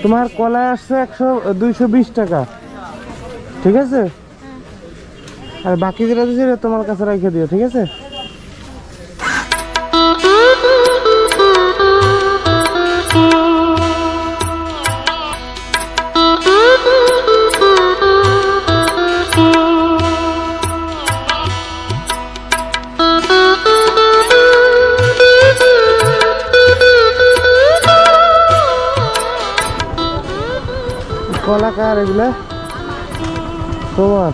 তোমার কলা আসছে 220 টাকা, ঠিক আছে? আর বাকি যেটা দিয়েছে তোমার কাছে রেখে দিও, ঠিক আছে? কলা কার এগুলা? তোমার?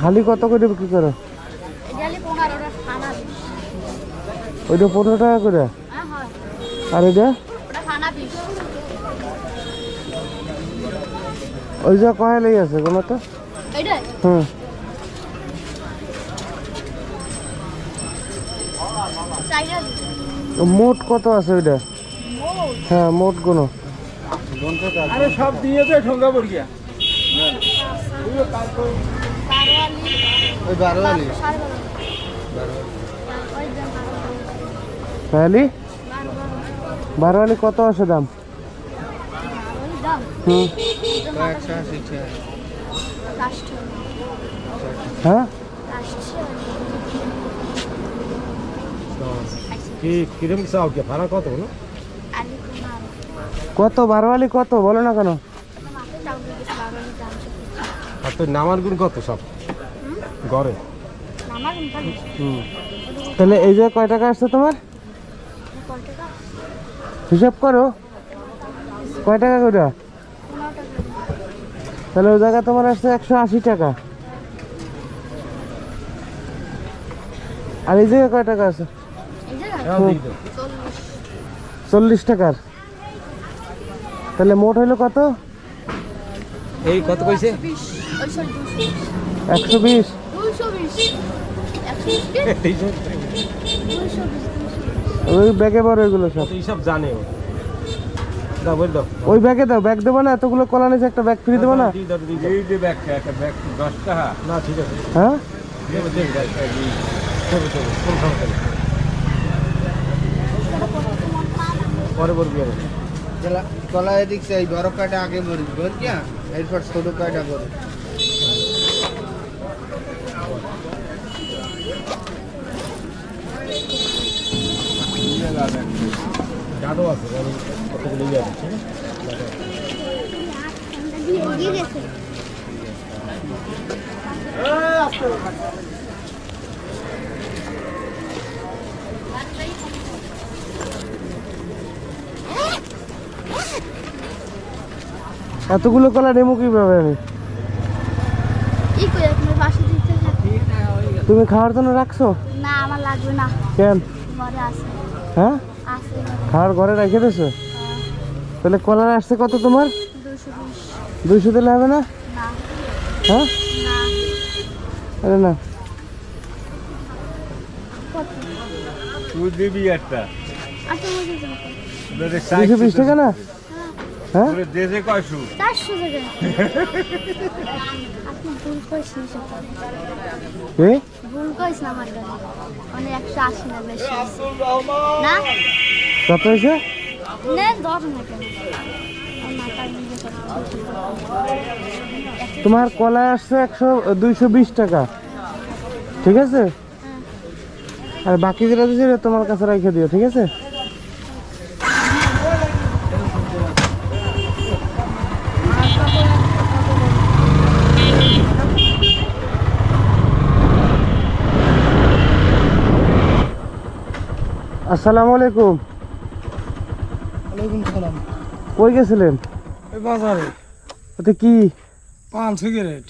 হালি কত করে বিক্রি করো? ওইটা 15 টাকা করে। আর এটা ওই যে কয় লেগে আছে কোনো তো? হুম, মোট কত আছে ওইটা? হ্যাঁ, মোট কোনো সব দিয়ে দে ঠোঙ্গা পড়িয়া বারোয়ালি কত আছে দাম? হ্যাঁ, কিরম চাও কে ভাড়া কত না? কত বারোয়ালি কত বলো না কেন? আর তোর নামার গুণ কত সব গড়ে? তাহলে এই যে কয় টাকা আসছে তোমার? হিসাব করো কয় টাকা করে। তাহলে ওই জায়গায় তোমার আসছে 180 টাকা। আর এই জায়গায় কয় টাকা আছে? 40 টাকার। তাহলে মোট হইলো কত? এই কত কইছে? 120। ওই ব্যাগে বড় এগুলো সব এইসব জানে ও। দাও বল দাও। ওই ব্যাগে দাও, ব্যাগ দেবো না? এতগুলো কলা নিয়েছে, একটা ব্যাগ ফ্রি দেবো না? এই যে ব্যাগ, একটা ব্যাগ 10 টাকা না, ঠিক আছে। হ্যাঁ, পরে বলবি কলা এদিক সেই বড় কাটা আগে বলিস বল কি এরপর ছোট কাটা বল। জানো আছে কতগুলো ইয়ে আছে। এতগুলো কলা নেবো কিভাবে আমি? তুমি খাওয়ার জন্য রাখছো? না, আমার লাগবে না। কেন? ঘরে আছে। হ্যাঁ, আছে। খাওয়ার ঘরে রেখে দিয়েছো? তাহলে কলা আসছে কত তোমার? 220। 200 দিলে হবে না? না। হ্যাঁ, না। আরে না, কত? তুই দিবি একটা। আচ্ছা, বুঝে যাবো। 220 টাকা না? হ্যাঁ, দেশে কয়শো? 400 টাকা। আপনি ভুল করেছেন সেটা। কি ভুল করেছেন আমার গাড়ি। মানে 180 না, বেশি আছে। না? কত হয়েছে? না, 10 না কেন? আমার মাথায় নিয়ে যাচ্ছে। তোমার কলা আসছে 220 টাকা, ঠিক আছে? আর বাকি যেটা দিয়েছে তোমার কাছে রেখে দিও, ঠিক আছে? আসসালামু আলাইকুম। ওয়ালাইকুম সালাম। কই গেছিলেন? এই বাজারে ওতে কি পান সিগারেট।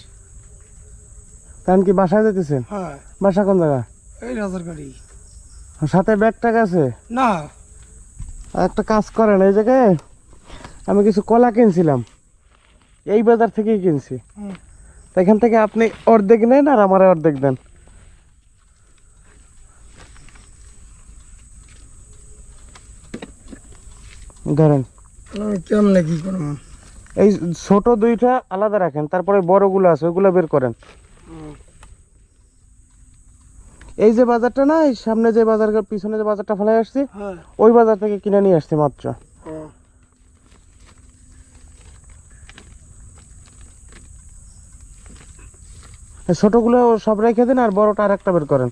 তান কি বাসায় যেতেছেন? হ্যাঁ, বাসা কোন জায়গা? এই রাজার গাড়ি। সাথে ব্যাগ ট্যাগ আছে? না, আর একটা কাজ করেন, এই জায়গায় আমি কিছু কলা কিনছিলাম, এই বাজার থেকেই কিনছি। তো এখান থেকে আপনি অর্ধেক নেন আর আমার অর্ধেক দেন। ধরেন, কেমনে কি করবো? এই ছোট দুইটা আলাদা রাখেন, তারপরে বড়গুলো আছে ওইগুলো বের করেন। এই যে বাজারটা না, এই সামনে যে বাজার, পিছনে যে বাজারটা ফেলে আসছি, হ্যাঁ ওই বাজার থেকে কিনে নিয়ে আসছি মাত্র। এই ছোটগুলো সব রেখে দিন, আর বড়টা আর একটা বের করেন।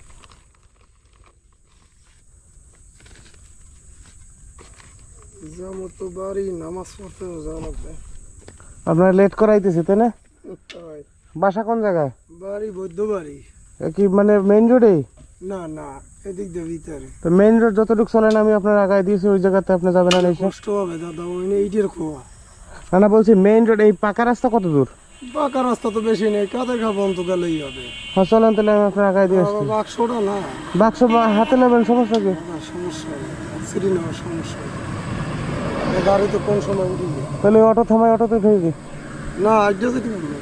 যেমন তো বাড়ি নামাজ পড়তে যাওয়া লাগবে। আপনার লেট করাইতেছি তাই না? তাই বাসা কোন জায়গায়? বাড়ি বৌদ্ধ বাড়ি। এ কি মানে মেইন রোডে? না না, এদিক দিয়ে ভিতরে। তো মেইন রোড যতটুকু চলেন আমি আপনার আগায় দিয়েছি, ওই জায়গাতে আপনি যাবেন না এসে? কষ্ট হবে দাদা, ওই এইটির খোয়া। না না, বলছি মেইন রোড, এই পাকা রাস্তা কত দূর? পাকা রাস্তা তো বেশি নেই, কাদের খাবো তো গেলেই হবে। হ্যাঁ চলেন, তাহলে আমি আপনার আগায় দিয়ে আসছি। বাক্সটা না, বাক্স হাতে নেবেন, সমস্যা কি? সমস্যা হবে, সিঁড়ি নেওয়ার সমস্যা হবে। গাড়ি তো কোন সময় উঠবে? তাহলে অটো থামাই, অটোতে উঠে দিই। না আজকে যেতে বলবো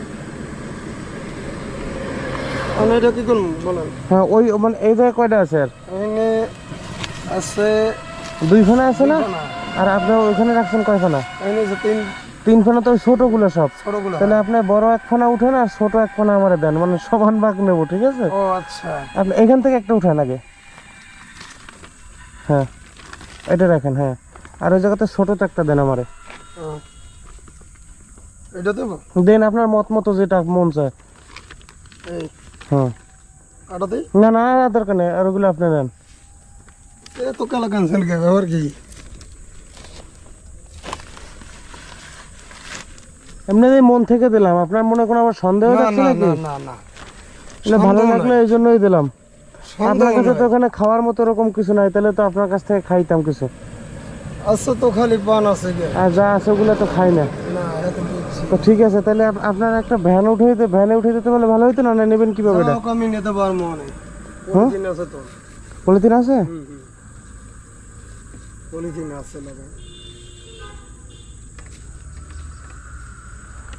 আমি, এটা কি করবো বলেন? হ্যাঁ ওই মানে এই জায়গায় কয়টা আছে? আর এখানে আছে দুই ফানা আছে না? আর আপনি ওইখানে রাখছেন কয় ফানা? এখানে আছে তিন ফানা, তো ওই ছোটগুলো সব। ছোটগুলো। তাহলে আপনি বড় এক ফানা উঠেন আর ছোট এক ফানা আমারে দেন, মানে সমান ভাগ নেবো, ঠিক আছে? ও আচ্ছা, আপনি এখান থেকে একটা উঠান আগে। হ্যাঁ এটা রাখেন, হ্যাঁ। আর ওই জায়গাতে ছোট তো একটা দেন আমারে। এটা দেবো? দেন আপনার মত মতো যেটা মন চায়। এই হ্যাঁ আটা দিই? না না, আর দরকার নেই, আর ওগুলো আপনি নেন। এ তো কালা ক্যান্সেল কে ব্যাপার কি? এমনি মন থেকে দিলাম, আপনার মনে কোনো আবার সন্দেহ না যাচ্ছে না নাকি? না না না, না, ভালো সন্দেহ লাগলো নাই। এই জন্যই দিলাম। আপনার সন্দেহ কাছে তো নাই। ওখানে খাওয়ার মতো এরকম কিছু নাই, তাহলে তো আপনার কাছ থেকে খাইতাম কিছু। আচ্ছা তো খালি পান আছে কে? আর যা আছে ওগুলো তো খাই না। না এটা বুঝছি। তো ঠিক আছে, তাহলে আপনার একটা ভ্যান উঠে দিতে, ভ্যানে উঠে দিতে বলে ভালো হইতো না? না নেবেন কিভাবে এটা? যাও, আমি নিতে পারবো না। হ্যাঁ? পলিথিন আছে তো। পলিথিন আছে? পলিথিন আছে লাগা।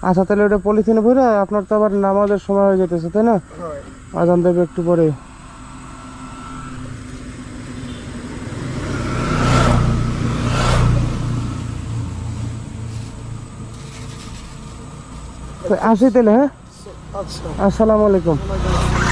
আচ্ছা তাহলে ওটা পলিথিনে ভরে, আপনার তো আবার নামাজের সময় হয়ে যেতেছে তাই না? হয়। আজান দেবে একটু পরে। তো আসি তাহলে, হ্যাঁ? আচ্ছা। আসসালামু আলাইকুম। ওয়ালাইকুম আসসালাম।